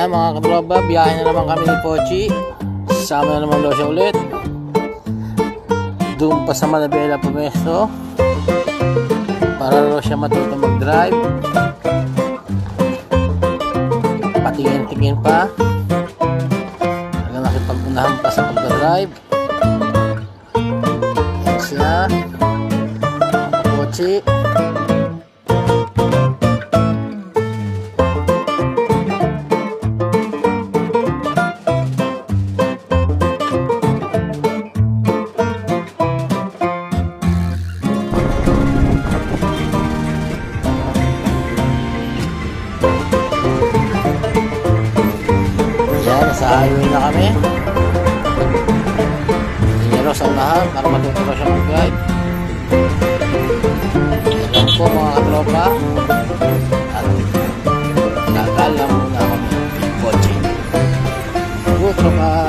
Ayan mga katropa, biyahe na naman kami ni Pochi. Sasama na naman daw siya ulit. Doon pa sa Manabela pumesto para daw siya matuto mag-drive. Patingin-tingin pa. Hanggang nakipag-unahan pa sa pag-drive. Ayan siya. Pochi. Sa highway na kami. Inero sa unahan para matuturo siya mag-drive. Ayan po mga katropa. At nagkala muna kami Pochi. Go tropa!